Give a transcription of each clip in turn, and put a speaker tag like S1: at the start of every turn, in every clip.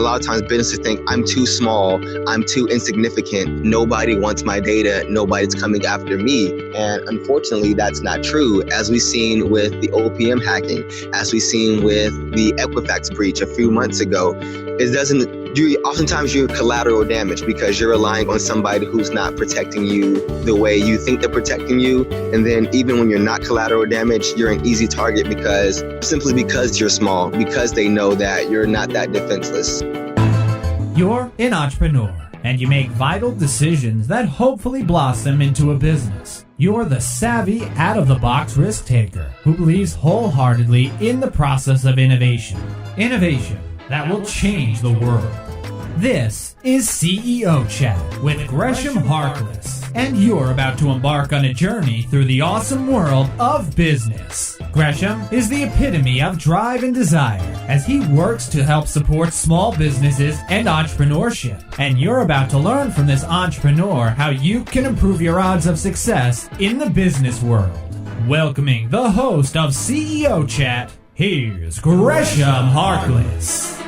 S1: lot of times businesses think I'm too small, I'm too insignificant, nobody wants my data, nobody's coming after me. And unfortunately, that's not true. As we've seen with the OPM hacking, as we've seen with the Equifax breach a few months ago, oftentimes you're collateral damage because you're relying on somebody who's not protecting you the way you think they're protecting you. And then even when you're not collateral damage, you're an easy target simply because you're small, because they know that you're not that defenseless.
S2: You're an entrepreneur and you make vital decisions that hopefully blossom into a business. You're the savvy, out-of-the-box risk taker who believes wholeheartedly in the process of innovation. Innovation that will change the world. This is CEO Chat with Gresham Harkless, and you're about to embark on a journey through the awesome world of business. Gresham is the epitome of drive and desire as he works to help support small businesses and entrepreneurship. And you're about to learn from this entrepreneur how you can improve your odds of success in the business world. Welcoming the host of CEO Chat, here's Gresham Harkless.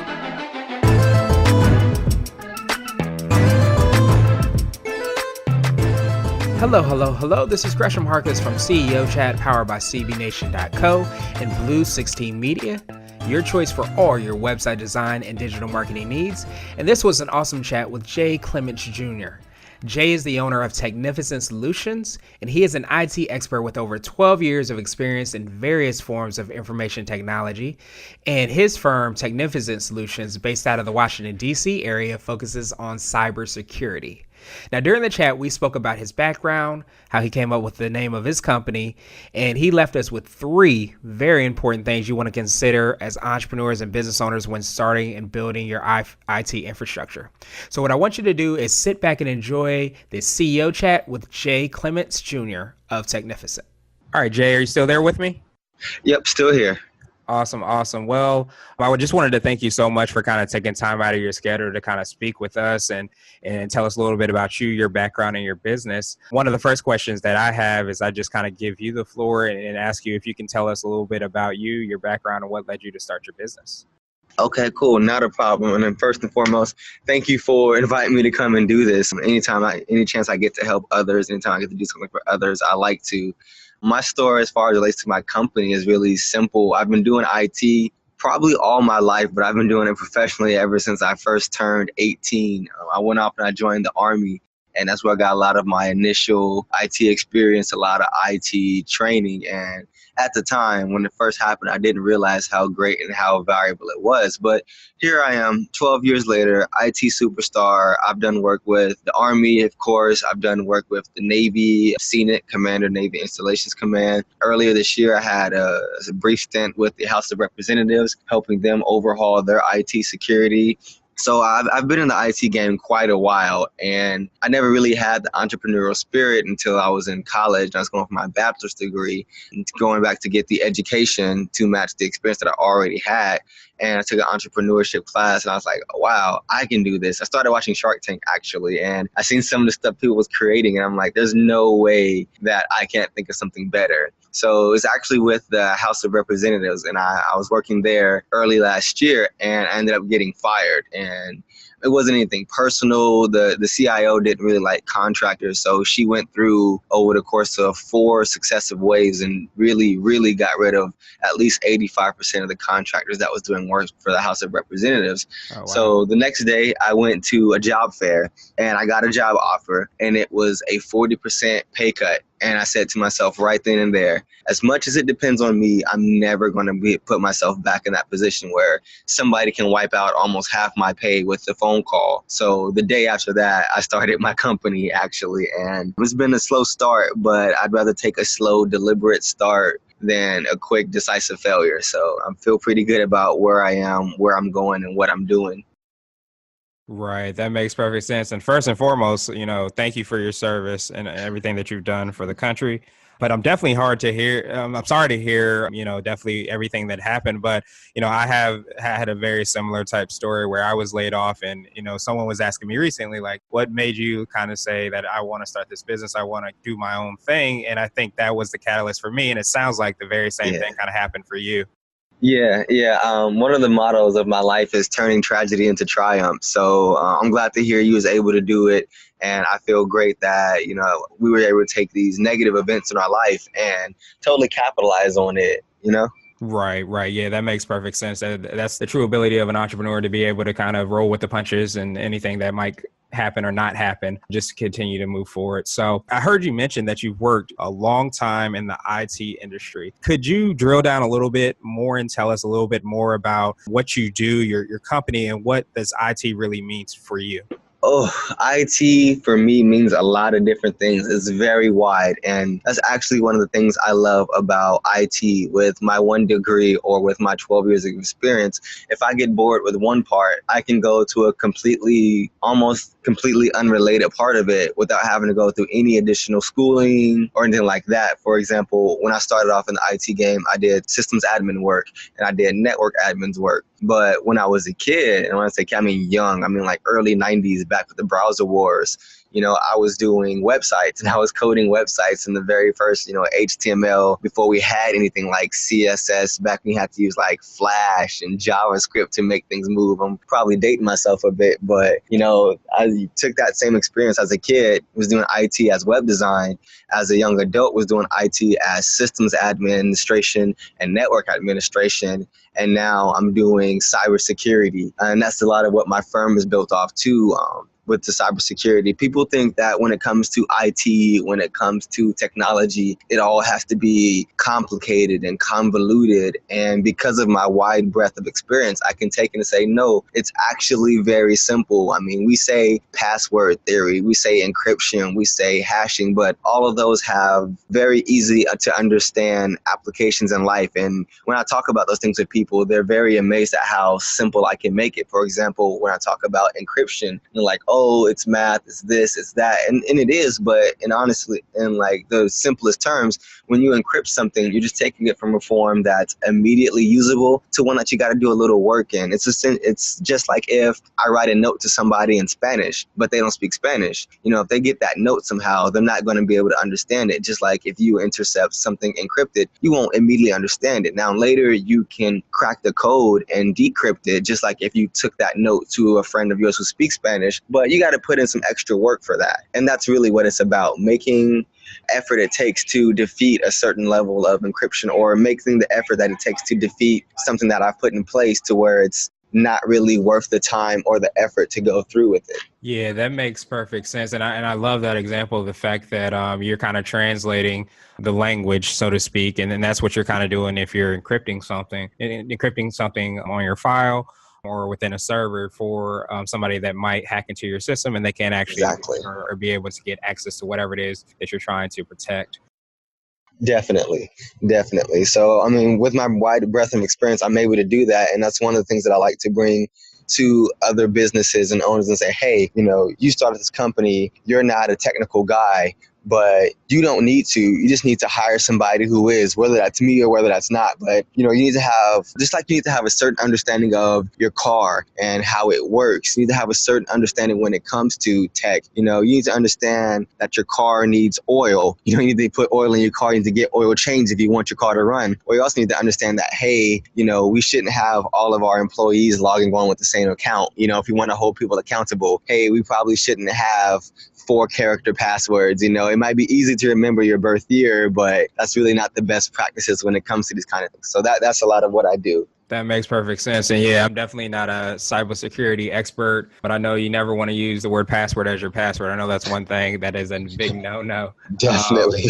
S3: Hello. This is Gresham Harkless from CEO Chat, powered by CBNation.co and Blue 16 Media, your choice for all your website design and digital marketing needs. And this was an awesome chat with Clemonts Jr. Jay is the owner of Technificent Solutions, and he is an IT expert with over 12 years of experience in various forms of information technology. And his firm, Technificent Solutions, based out of the Washington, D.C. area, focuses on cybersecurity. Now, during the chat, we spoke about his background, how he came up with the name of his company, and he left us with 3 very important things you want to consider as entrepreneurs and business owners when starting and building your IT infrastructure. So what I want you to do is sit back and enjoy this CEO Chat with Clemonts Jr. of Technificent. All right, Jay, are you still there with me?
S1: Yep, still here.
S3: Awesome. Well, I just wanted to thank you so much for kind of taking time out of your schedule to kind of speak with us and tell us a little bit about you, your background, and your business. One of the first questions that I have is I just kind of give you the floor and ask you if you can tell us a little bit about you, your background, and what led you to start your business.
S1: Okay, cool. Not a problem. And then first and foremost, thank you for inviting me to come and do this. Any chance I get to help others, anytime I get to do something for others, I like to. My story as far as it relates to my company is really simple. I've been doing IT probably all my life, but I've been doing it professionally ever since I first turned 18. I went off and I joined the Army, and that's where I got a lot of my initial IT experience, a lot of IT training. And at the time, when it first happened, I didn't realize how great and how valuable it was. But here I am, 12 years later, IT superstar. I've done work with the Army, of course. I've done work with the Navy, CNIT, Commander, Navy Installations Command. Earlier this year, I had a brief stint with the House of Representatives, helping them overhaul their IT security. So I've been in the IT game quite a while, and I never really had the entrepreneurial spirit until I was in college. I was going for my bachelor's degree and going back to get the education to match the experience that I already had. And I took an entrepreneurship class, and I was like, wow, I can do this. I started watching Shark Tank, actually, and I seen some of the stuff people was creating, and I'm like, there's no way that I can't think of something better. So it's actually with the House of Representatives, and I was working there early last year, and I ended up getting fired. And it wasn't anything personal. The CIO didn't really like contractors, so she went through over the course of 4 successive waves and really got rid of at least 85% of the contractors that was doing work for the House of Representatives. Oh, wow. So the next day I went to a job fair and I got a job offer, and it was a 40% pay cut. And I said to myself right then and there, as much as it depends on me, I'm never going to put myself back in that position where somebody can wipe out almost half my pay with the phone call. So the day after that, I started my company, actually. And it's been a slow start, but I'd rather take a slow, deliberate start than a quick, decisive failure. So I feel pretty good about where I am, where I'm going, and what I'm doing.
S3: Right. That makes perfect sense. And first and foremost, thank you for your service and everything that you've done for the country. But I'm definitely hard to hear. I'm sorry to hear, definitely everything that happened. But, I have had a very similar type story where I was laid off and, someone was asking me recently, like, what made you kind of say that I want to start this business? I want to do my own thing. And I think that was the catalyst for me. And it sounds like the very same thing kind of happened for you.
S1: Yeah. One of the mottos of my life is turning tragedy into triumph. So I'm glad to hear you was able to do it. And I feel great that, we were able to take these negative events in our life and totally capitalize on it.
S3: Right. Yeah, that makes perfect sense. That's the true ability of an entrepreneur to be able to kind of roll with the punches and anything that might happen or not happen, just continue to move forward. So I heard you mention that you've worked a long time in the IT industry. Could you drill down a little bit more and tell us a little bit more about what you do, your company, and what does IT really means for you?
S1: Oh, IT for me means a lot of different things. It's very wide. And that's actually one of the things I love about IT. With my one degree or with my 12 years of experience, if I get bored with one part, I can go to a almost completely unrelated part of it without having to go through any additional schooling or anything like that. For example, when I started off in the IT game, I did systems admin work and I did network admins work. But when I was a kid, and when I say kid, I mean young, I mean like early 90s, back with the browser wars, I was doing websites and I was coding websites in the very first, HTML before we had anything like CSS, back when you had to use like Flash and JavaScript to make things move. I'm probably dating myself a bit, but, I took that same experience as a kid, was doing IT as web design, as a young adult was doing IT as systems administration and network administration. And now I'm doing cybersecurity. And that's a lot of what my firm is built off too. With the cybersecurity, people think that when it comes to IT, when it comes to technology, it all has to be complicated and convoluted. And because of my wide breadth of experience, I can take it and say, no, it's actually very simple. I mean, we say password theory, we say encryption, we say hashing, but all of those have very easy to understand applications in life. And when I talk about those things with people, they're very amazed at how simple I can make it. For example, when I talk about encryption, they're like, oh, it's math, it's this, it's that. And it is, but honestly, in like the simplest terms, when you encrypt something, you're just taking it from a form that's immediately usable to one that you got to do a little work in. It's just like if I write a note to somebody in Spanish, but they don't speak Spanish. If they get that note somehow, they're not going to be able to understand it. Just like if you intercept something encrypted, you won't immediately understand it. Now, later you can crack the code and decrypt it, just like if you took that note to a friend of yours who speaks Spanish, but you got to put in some extra work for that. And that's really what it's about, making effort it takes to defeat a certain level of encryption, or making the effort that it takes to defeat something that I've put in place to where it's not really worth the time or the effort to go through with it.
S3: Yeah, that makes perfect sense. And I love that example of the fact that you're kind of translating the language, so to speak. And then that's what you're kind of doing if you're encrypting something on your file or within a server for somebody that might hack into your system and they can't actually
S1: Exactly.
S3: or be able to get access to whatever it is that you're trying to protect.
S1: Definitely. So, I mean, with my wide breadth of experience, I'm able to do that. And that's one of the things that I like to bring to other businesses and owners and say, hey, you started this company, you're not a technical guy, but you don't need to. You just need to hire somebody who is, whether that's me or whether that's not. But, you need to have, just like you need to have a certain understanding of your car and how it works. You need to have a certain understanding when it comes to tech. You need to understand that your car needs oil. You don't need to put oil in your car. You need to get oil changed if you want your car to run. Or you also need to understand that, hey, we shouldn't have all of our employees logging on with the same account. If you want to hold people accountable, hey, we probably shouldn't have 4-character passwords. It might be easy to remember your birth year, but that's really not the best practices when it comes to these kind of things. So that's a lot of what I do.
S3: That makes perfect sense. And yeah, I'm definitely not a cybersecurity expert, but I know you never want to use the word password as your password. I know that's one thing that is a big no-no.
S1: Definitely.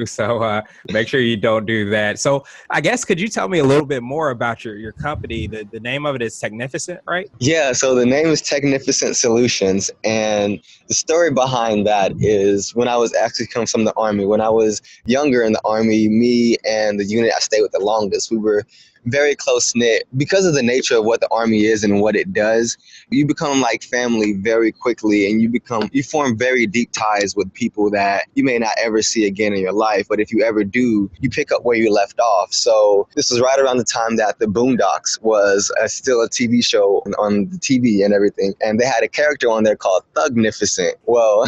S3: So make sure you don't do that. So I guess, could you tell me a little bit more about your company? The name of it is Technificent, right?
S1: Yeah, so the name is Technificent Solutions. And the story behind that is when I was actually coming from the Army, when I was younger in the Army, me and the unit I stayed with the longest, we were very close knit. Because of the nature of what the Army is and what it does, you become like family very quickly, and you form very deep ties with people that you may not ever see again in your life. But if you ever do, you pick up where you left off. So this was right around the time that the Boondocks was still a TV show on the TV and everything. And they had a character on there called Thugnificent. Well,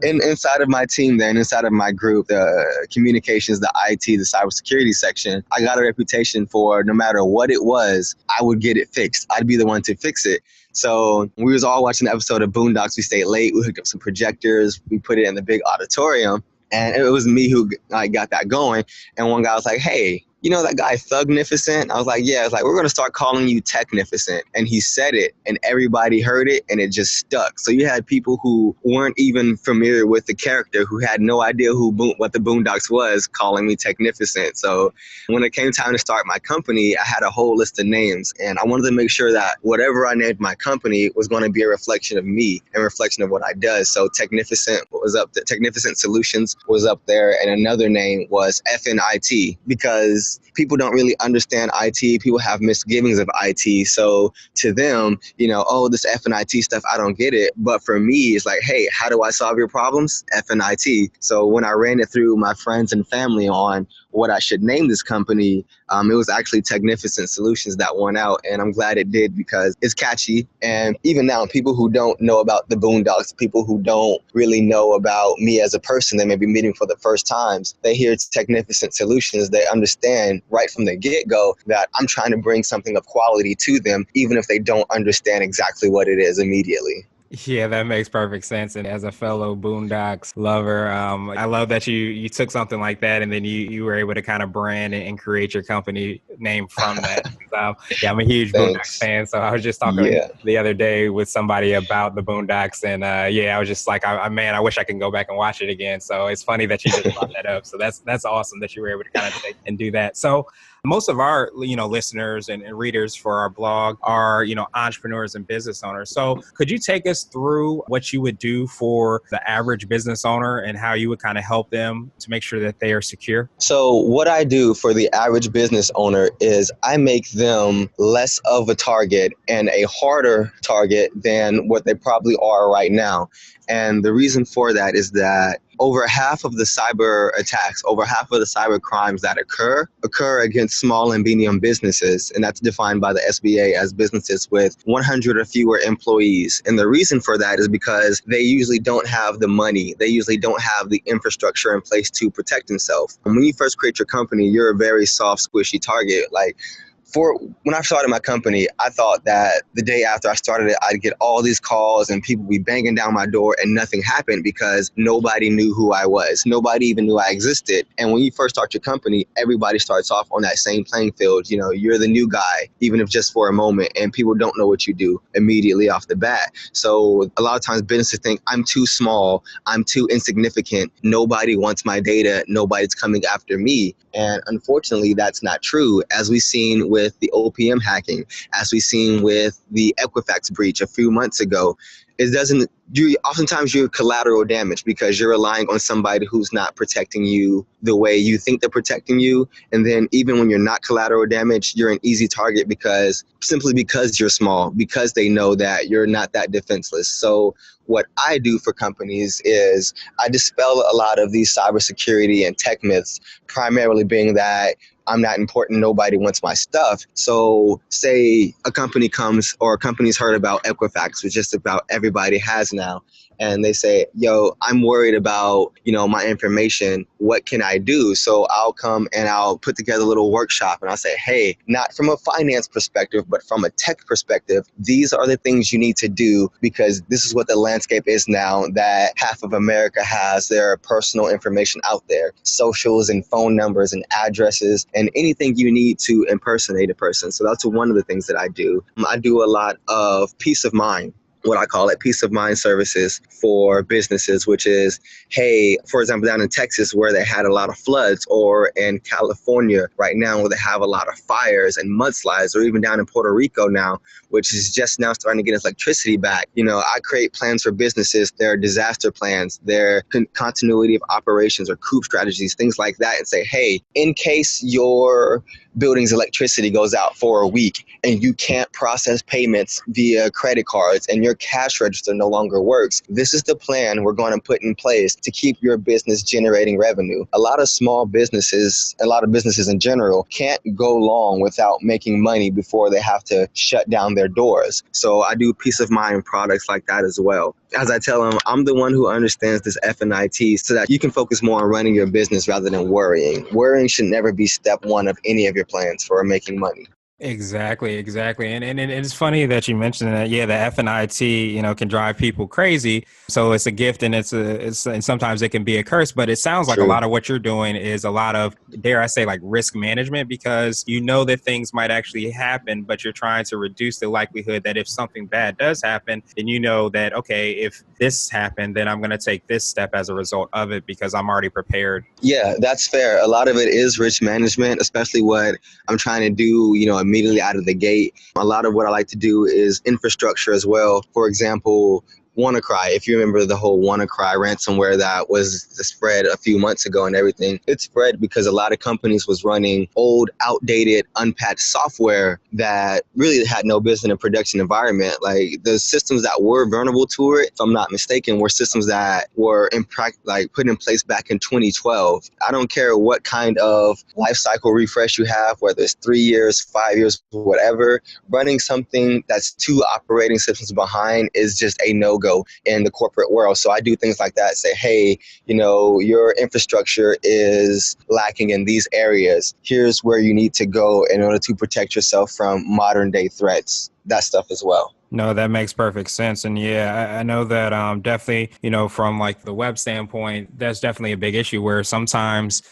S1: inside of my team then, inside of my group, the communications, the IT, the cybersecurity section, I got a reputation for or no matter what it was, I would get it fixed. I'd be the one to fix it. So we was all watching the episode of Boondocks. We stayed late. We hooked up some projectors. We put it in the big auditorium. And it was me who got that going. And one guy was like, hey, you know that guy Thugnificent? I was like, yeah. It's like, we're going to start calling you Technificent. And he said it, and everybody heard it, and it just stuck. So you had people who weren't even familiar with the character, who had no idea what the Boondocks was, calling me Technificent. So when it came time to start my company, I had a whole list of names, and I wanted to make sure that whatever I named my company was going to be a reflection of me and a reflection of what I do. So Technificent was up there. Technificent Solutions was up there, and another name was FNIT, because people don't really understand IT. People have misgivings of IT. So to them, oh, this FNIT stuff, I don't get it. But for me, it's like, hey, how do I solve your problems? FNIT. So when I ran it through my friends and family on what I should name this company, it was actually Technificent Solutions that won out. And I'm glad it did, because it's catchy. And even now, people who don't know about the Boondocks, people who don't really know about me as a person, they may be meeting for the first times, they hear Technificent Solutions, they understand right from the get-go that I'm trying to bring something of quality to them, even if they don't understand exactly what it is immediately.
S3: Yeah, that makes perfect sense. And as a fellow Boondocks lover, I love that you took something like that and then you were able to kind of brand and create your company name from that. Yeah, I'm a huge Boondocks fan. So I was just talking the other day with somebody about the Boondocks, and I was just like, I wish I could go back and watch it again. So it's funny that you just brought that up. So that's awesome that you were able to kind of take and do that. So most of our, listeners and readers for our blog are, entrepreneurs and business owners. So could you take us through what you would do for the average business owner and how you would kind of help them to make sure that they are secure?
S1: So what I do for the average business owner is I make them less of a target and a harder target than what they probably are right now. And the reason for that is that over half of the cyber attacks, over half of the cyber crimes that occur against small and medium businesses. And that's defined by the SBA as businesses with 100 or fewer employees. And the reason for that is because they usually don't have the money. They usually don't have the infrastructure in place to protect themselves. And when you first create your company, you're a very soft, squishy target. When I started my company, I thought that the day after I started it, I'd get all these calls and people would be banging down my door and nothing happened because nobody knew who I was. Nobody even knew I existed. And when you first start your company, everybody starts off on that same playing field. You're the new guy, even if just for a moment, and people don't know what you do immediately off the bat. So a lot of times businesses think I'm too small, I'm too insignificant. Nobody wants my data. Nobody's coming after me. And unfortunately, that's not true. As we've seen with the OPM hacking, as we've seen with the Equifax breach a few months ago, oftentimes you're collateral damage because you're relying on somebody who's not protecting you the way you think they're protecting you. And then even when you're not collateral damage, you're an easy target simply because you're small, because they know that you're not that defenseless. So what I do for companies is I dispel a lot of these cybersecurity and tech myths, primarily being that I'm not important, nobody wants my stuff. So say a company comes, or a company's heard about Equifax, which just about everybody has now. And they say, yo, I'm worried about, my information. What can I do? So I'll come and I'll put together a little workshop and I'll say, hey, not from a finance perspective, but from a tech perspective, these are the things you need to do because this is what the landscape is now that half of America has their personal information out there, socials and phone numbers and addresses and anything you need to impersonate a person. So that's one of the things that I do. I do a lot of peace of mind, what I call it, peace of mind services for businesses, which is, hey, for example, down in Texas where they had a lot of floods, or in California right now where they have a lot of fires and mudslides, or even down in Puerto Rico now, which is just now starting to get its electricity back. I create plans for businesses, their disaster plans, their continuity of operations or coup strategies, things like that, and say, hey, in case your building's electricity goes out for a week and you can't process payments via credit cards and your cash register no longer works, this is the plan we're going to put in place to keep your business generating revenue. A lot of businesses in general can't go long without making money before they have to shut down their doors. So I do peace of mind products like that as well. As I tell them, I'm the one who understands this FNIT so that you can focus more on running your business rather than worrying. Worrying should never be step one of any of your exit plans for making money.
S3: Exactly. And it's funny that you mentioned that. Yeah, the F and IT, can drive people crazy. So it's a gift and and sometimes it can be a curse, but it sounds like a
S1: True.
S3: lot of what you're doing is a lot of, dare I say, like risk management, because you know that things might actually happen, but you're trying to reduce the likelihood that if something bad does happen, then you know that, okay, if this happened, then I'm going to take this step as a result of it because I'm already prepared.
S1: Yeah, that's fair. A lot of it is risk management, especially what I'm trying to do, immediately out of the gate. A lot of what I like to do is infrastructure as well. For example, WannaCry, if you remember the whole WannaCry ransomware that was spread a few months ago and everything, it spread because a lot of companies was running old, outdated, unpatched software that really had no business in a production environment. Like the systems that were vulnerable to it, if I'm not mistaken, were systems that were put in place back in 2012. I don't care what kind of life cycle refresh you have, whether it's 3 years, 5 years, whatever, running something that's 2 operating systems behind is just a no-go in the corporate world. So I do things like that, say, hey, your infrastructure is lacking in these areas. Here's where you need to go in order to protect yourself from modern day threats, that stuff as well.
S3: No, that makes perfect sense. And yeah, I know that definitely, from like the web standpoint, that's definitely a big issue where sometimes,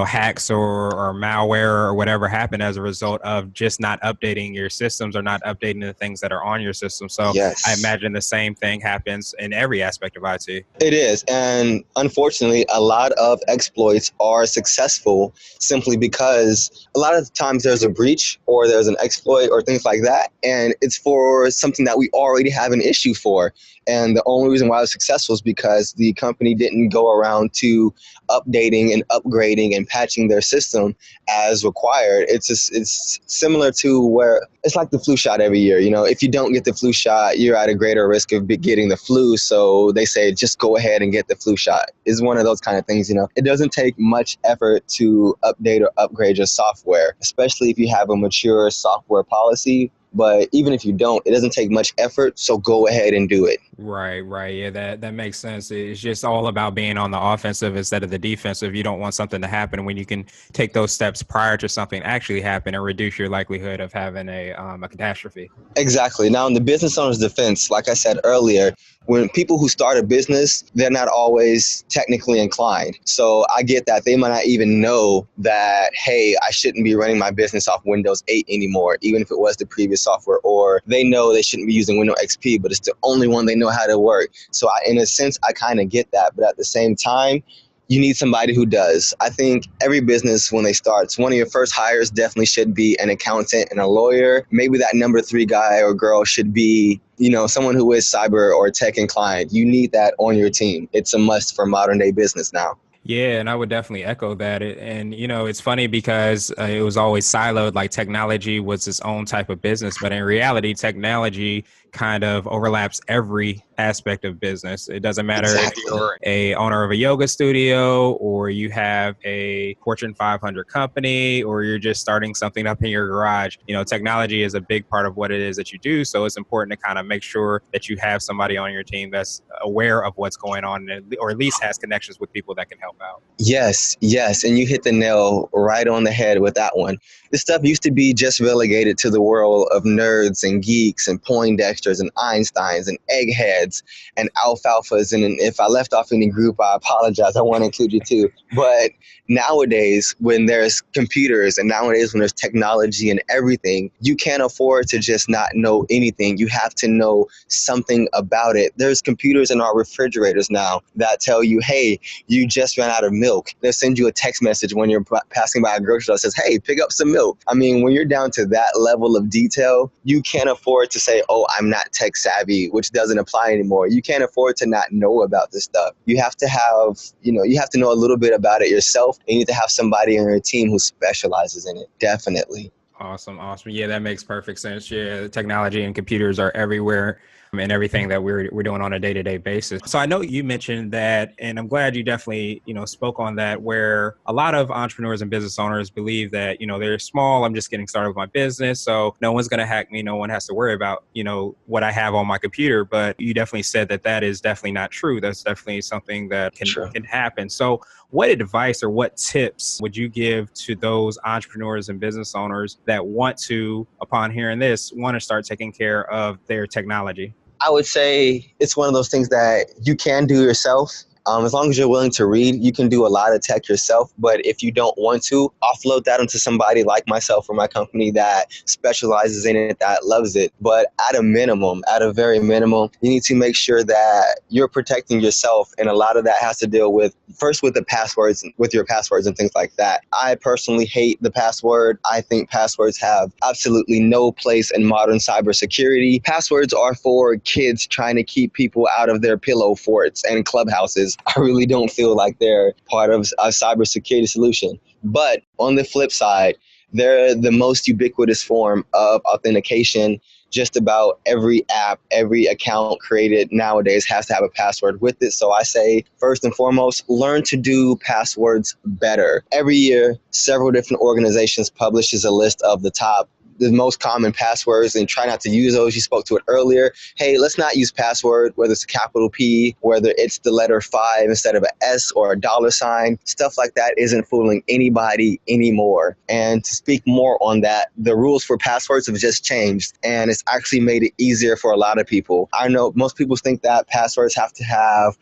S3: hacks or malware or whatever happen as a result of just not updating your systems or not updating the things that are on your system. So I
S1: Yes.
S3: imagine the same thing happens in every aspect of IT.
S1: It is. And unfortunately, a lot of exploits are successful simply because a lot of times there's a breach or there's an exploit or things like that. And it's for something that we already have an issue for. And the only reason why it was successful is because the company didn't go around to updating and upgrading and patching their system as required. It's similar to where it's like the flu shot every year. If you don't get the flu shot, you're at a greater risk of getting the flu. So they say just go ahead and get the flu shot. It's one of those kind of things. It doesn't take much effort to update or upgrade your software, especially if you have a mature software policy. But even if you don't, it doesn't take much effort. So go ahead and do it.
S3: Right. Yeah, that makes sense. It's just all about being on the offensive instead of the defensive. You don't want something to happen when you can take those steps prior to something actually happen and reduce your likelihood of having a catastrophe.
S1: Exactly. Now, in the business owner's defense, like I said earlier, when people who start a business, they're not always technically inclined. So I get that they might not even know that, hey, I shouldn't be running my business off Windows 8 anymore, even if it was the previous software, or they know they shouldn't be using Windows XP, but it's the only one they know how to work. So in a sense, I kind of get that. But at the same time, you need somebody who does. I think every business, when they start, one of your first hires definitely should be an accountant and a lawyer. Maybe that number 3 guy or girl should be, someone who is cyber or tech inclined. You need that on your team. It's a must for modern day business now.
S3: Yeah, and I would definitely echo that. And, it's funny because it was always siloed, like technology was its own type of business. But in reality, technology kind of overlaps every aspect of business. It doesn't matter if
S1: Exactly.
S3: you're a owner of a yoga studio or you have a Fortune 500 company or you're just starting something up in your garage. Technology is a big part of what it is that you do. So it's important to kind of make sure that you have somebody on your team that's aware of what's going on or at least has connections with people that can help out.
S1: Yes. And you hit the nail right on the head with that one. This stuff used to be just relegated to the world of nerds and geeks and Poindexters and Einsteins and eggheads and alfalfas. And if I left off any group, I apologize. I want to include you too. But nowadays, when there's computers and nowadays when there's technology and everything, you can't afford to just not know anything. You have to know something about it. There's computers in our refrigerators now that tell you, hey, you just ran out of milk. They'll send you a text message when you're passing by a grocery store that says, hey, pick up some milk. I mean, when you're down to that level of detail, you can't afford to say, oh, I'm not tech savvy, which doesn't apply anymore. You can't afford to not know about this stuff. You have to have, you have to know a little bit about it yourself. And you need to have somebody on your team who specializes in it. Definitely.
S3: Awesome. Yeah, that makes perfect sense. Yeah, technology and computers are everywhere. and everything that we're doing on a day-to-day basis. So I know you mentioned that, and I'm glad you definitely, spoke on that, where a lot of entrepreneurs and business owners believe that, they're small, I'm just getting started with my business, so no one's going to hack me, no one has to worry about, what I have on my computer. But you definitely said that that is definitely not true. That's definitely something that can happen. So what advice or what tips would you give to those entrepreneurs and business owners that want to, upon hearing this, want to start taking care of their technology?
S1: I would say it's one of those things that you can do yourself. As long as you're willing to read, you can do a lot of tech yourself. But if you don't want to, offload that onto somebody like myself or my company that specializes in it, that loves it. But at a very minimum, you need to make sure that you're protecting yourself. And a lot of that has to deal with, first with the passwords, with your passwords and things like that. I personally hate the password. I think passwords have absolutely no place in modern cybersecurity. Passwords are for kids trying to keep people out of their pillow forts and clubhouses. I really don't feel like they're part of a cybersecurity solution. But on the flip side, they're the most ubiquitous form of authentication. Just about every app, every account created nowadays has to have a password with it. So I say, first and foremost, learn to do passwords better. Every year, several different organizations publishes a list of the most common passwords, and try not to use those. You spoke to it earlier. Hey, let's not use password, whether it's a capital P, whether it's the letter 5 instead of an S or a $sign. Stuff like that isn't fooling anybody anymore. And to speak more on that, the rules for passwords have just changed, and it's actually made it easier for a lot of people. I know most people think that passwords have to have,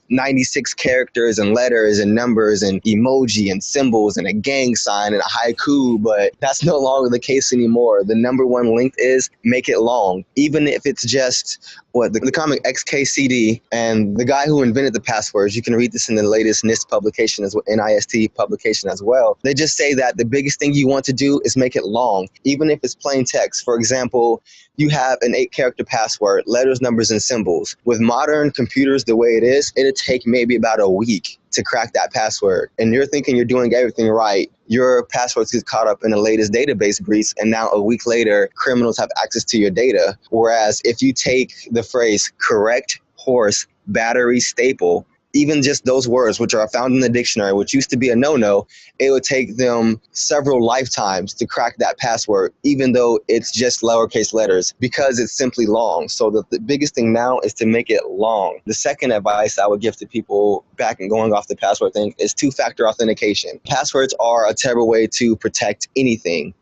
S1: 96 characters and letters and numbers and emoji and symbols and a gang sign and a haiku, but that's no longer the case anymore. The number one length is make it long, even if it's just the comic XKCD, and the guy who invented the passwords, you can read this in the latest NIST publication as well, NIST publication as well. They just say that the biggest thing you want to do is make it long, even if it's plain text. For example, you have an 8-character password, letters, numbers, and symbols. With modern computers the way it is, it'll take maybe about a week to crack that password. And you're thinking you're doing everything right. Your passwords get caught up in the latest database breach, and now a week later, criminals have access to your data. Whereas if you take the phrase correct horse battery staple, even just those words, which are found in the dictionary, which used to be a no-no, it would take them several lifetimes to crack that password, even though it's just lowercase letters, because it's simply long. So the biggest thing now is to make it long. The second advice I would give to people, back and going off the password thing, is two-factor authentication. Passwords are a terrible way to protect anything.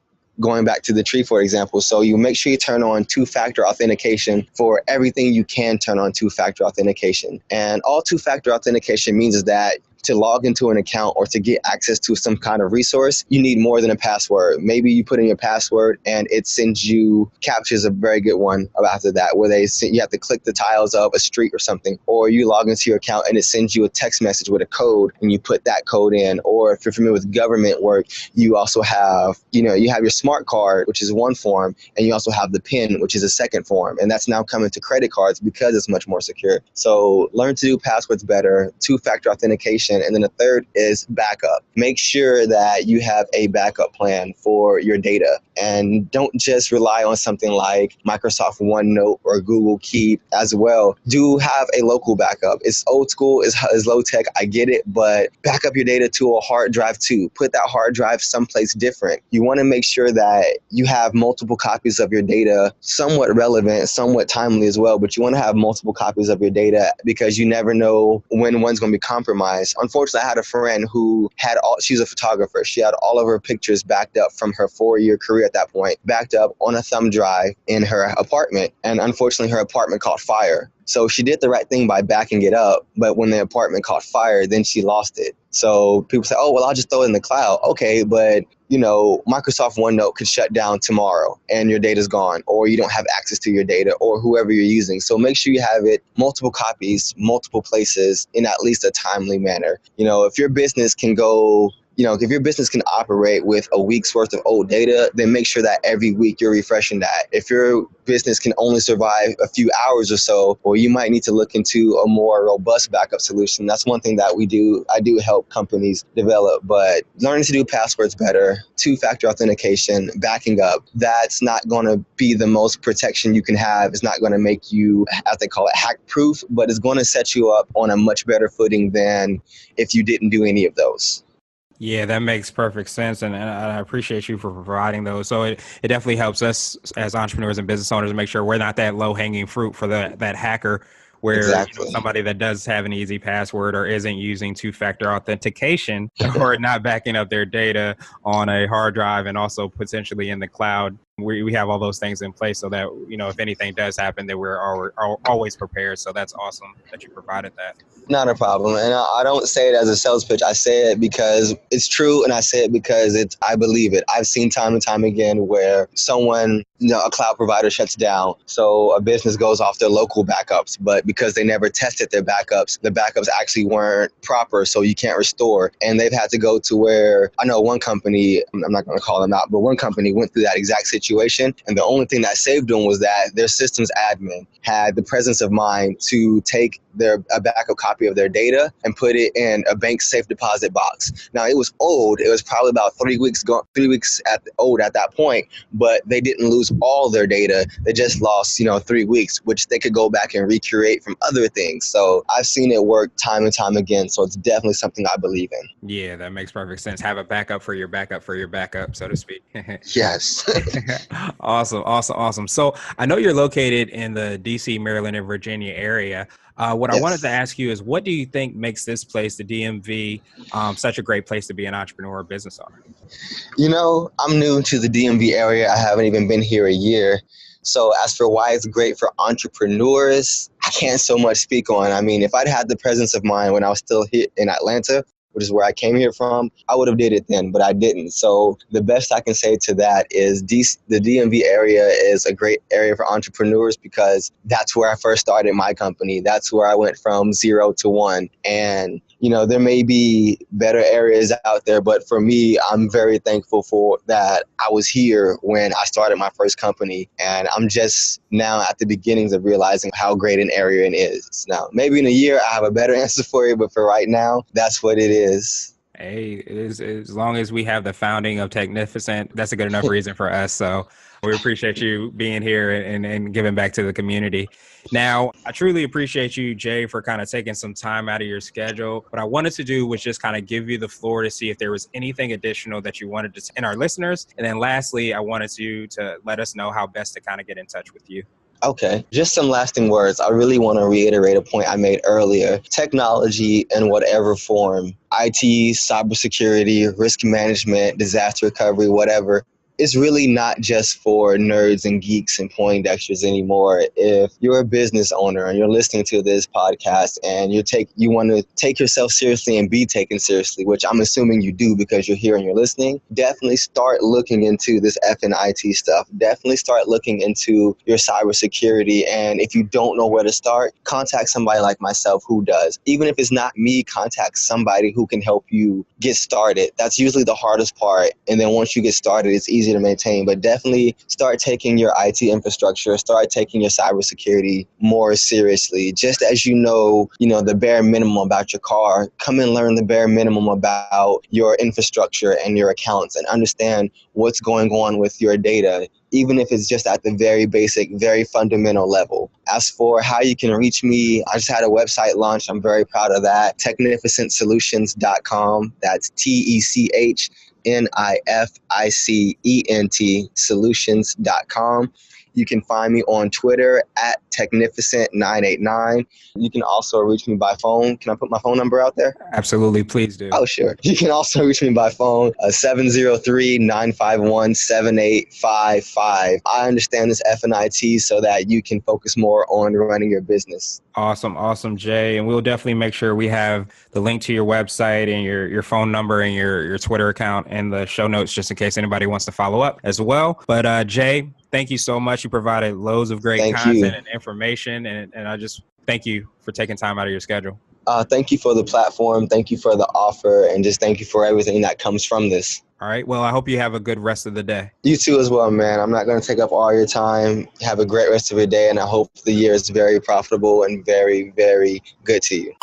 S1: Going back to the tree, for example. So you make sure you turn on two-factor authentication for everything you can turn on two-factor authentication. And all two-factor authentication means is that to log into an account or to get access to some kind of resource, you need more than a password. Maybe you put in your password and it sends you captures, a very good one after that, where you have to click the tiles of a street or something, or you log into your account and it sends you a text message with a code and you put that code in. Or if you're familiar with government work, you also have, you have your smart card, which is one form, and you also have the PIN, which is a second form. And that's now coming to credit cards because it's much more secure. So learn to do passwords better, two-factor authentication. And then the third is backup. Make sure that you have a backup plan for your data, and don't just rely on something like Microsoft OneNote or Google Keep as well. Do have a local backup. It's old school, it's low tech, I get it, but back up your data to a hard drive too. Put that hard drive someplace different. You want to make sure that you have multiple copies of your data, somewhat relevant, somewhat timely as well, but you want to have multiple copies of your data because you never know when one's going to be compromised. Unfortunately, I had a friend who she's a photographer. She had all of her pictures backed up from her 4-year career at that point, backed up on a thumb drive in her apartment. And unfortunately, her apartment caught fire. So she did the right thing by backing it up. But when the apartment caught fire, then she lost it. So people say, oh, well, I'll just throw it in the cloud. Okay, but Microsoft OneNote could shut down tomorrow and your data's gone, or you don't have access to your data, or whoever you're using. So make sure you have it multiple copies, multiple places in at least a timely manner. If your business can go if your business can operate with a week's worth of old data, then make sure that every week you're refreshing that. If your business can only survive a few hours or so, well, you might need to look into a more robust backup solution. That's one thing that I do help companies develop, but learning to do passwords better, two-factor authentication, backing up, that's not going to be the most protection you can have. It's not going to make you, as they call it, hack-proof, but it's going to set you up on a much better footing than if you didn't do any of those.
S3: Yeah, that makes perfect sense. And I appreciate you for providing those. So it definitely helps us as entrepreneurs and business owners to make sure we're not that low hanging fruit for that hacker where
S1: Exactly.
S3: somebody that does have an easy password or isn't using two-factor authentication or not backing up their data on a hard drive and also potentially in the cloud. We have all those things in place so that, if anything does happen, that we're always prepared. So that's awesome that you provided that.
S1: Not a problem. And I don't say it as a sales pitch. I say it because it's true, and I say it because I believe it. I've seen time and time again where someone, a cloud provider shuts down. So a business goes off their local backups, but because they never tested their backups, the backups actually weren't proper, so you can't restore. And they've had to go to where, I know one company, I'm not going to call them out, but one company went through that exact situation. And the only thing that saved them was that their systems admin had the presence of mind to take a backup copy of their data and put it in a bank safe deposit box. Now, it was old. It was probably about 3 weeks old at that point, but they didn't lose all their data. They just lost, 3 weeks, which they could go back and recreate from other things. So I've seen it work time and time again. So it's definitely something I believe in.
S3: Yeah, that makes perfect sense. Have a backup for your backup for your backup, so to speak.
S1: Yes.
S3: Awesome. So I know you're located in the DC, Maryland, and Virginia area. What I wanted to ask you is, what do you think makes this place, the DMV, such a great place to be an entrepreneur or business owner?
S1: I'm new to the DMV area. I haven't even been here a year. So as for why it's great for entrepreneurs, I can't so much speak on. I mean, if I'd had the presence of mind when I was still here in Atlanta, which is where I came here from, I would have did it then, but I didn't. So the best I can say to that is the DMV area is a great area for entrepreneurs because that's where I first started my company. That's where I went from 0 to 1. And there may be better areas out there, but for me, I'm very thankful for that I was here when I started my first company. And I'm just now at the beginnings of realizing how great an area it is. Now, maybe in a year, I have a better answer for you, but for right now, that's what it is.
S3: Hey, it is, as long as we have the founding of Technificent, that's a good enough reason for us. So we appreciate you being here and giving back to the community. Now, I truly appreciate you, Jay, for kind of taking some time out of your schedule. What I wanted to do was just kind of give you the floor to see if there was anything additional that you wanted to tell our listeners. And then lastly, I wanted you to let us know how best to kind of get in touch with you.
S1: Okay, just some lasting words. I really want to reiterate a point I made earlier. Technology in whatever form, IT, cybersecurity, risk management, disaster recovery, whatever, it's really not just for nerds and geeks and Poindexters anymore. If you're a business owner and you're listening to this podcast and you want to take yourself seriously and be taken seriously, which I'm assuming you do because you're here and you're listening, definitely start looking into this IT stuff. Definitely start looking into your cybersecurity. And if you don't know where to start, contact somebody like myself who does. Even if it's not me, contact somebody who can help you get started. That's usually the hardest part. And then once you get started, it's easy to maintain, but definitely start taking your IT infrastructure, start taking your cybersecurity more seriously. Just as the bare minimum about your car, come and learn the bare minimum about your infrastructure and your accounts and understand what's going on with your data, even if it's just at the very basic, very fundamental level. As for how you can reach me, I just had a website launch. I'm very proud of that. Technificent That's TECHNIFICENT Solutions.com. You can find me on Twitter at Technificent989. You can also reach me by phone. Can I put my phone number out there?
S3: Absolutely. Please do.
S1: Oh, sure. You can also reach me by phone, 703-951-7855. I understand this F&IT so that you can focus more on running your business.
S3: Awesome, Jay. And we'll definitely make sure we have the link to your website and your phone number and your Twitter account in the show notes, just in case anybody wants to follow up as well. But Jay, thank you so much. You provided loads of great content and information. And I just thank you for taking time out of your schedule.
S1: Thank you for the platform. Thank you for the offer, and just thank you for everything that comes from this.
S3: All right. Well, I hope you have a good rest of the day.
S1: You too as well, man. I'm not going to take up all your time. Have a great rest of your day, and I hope the year is very profitable and very, very good to you.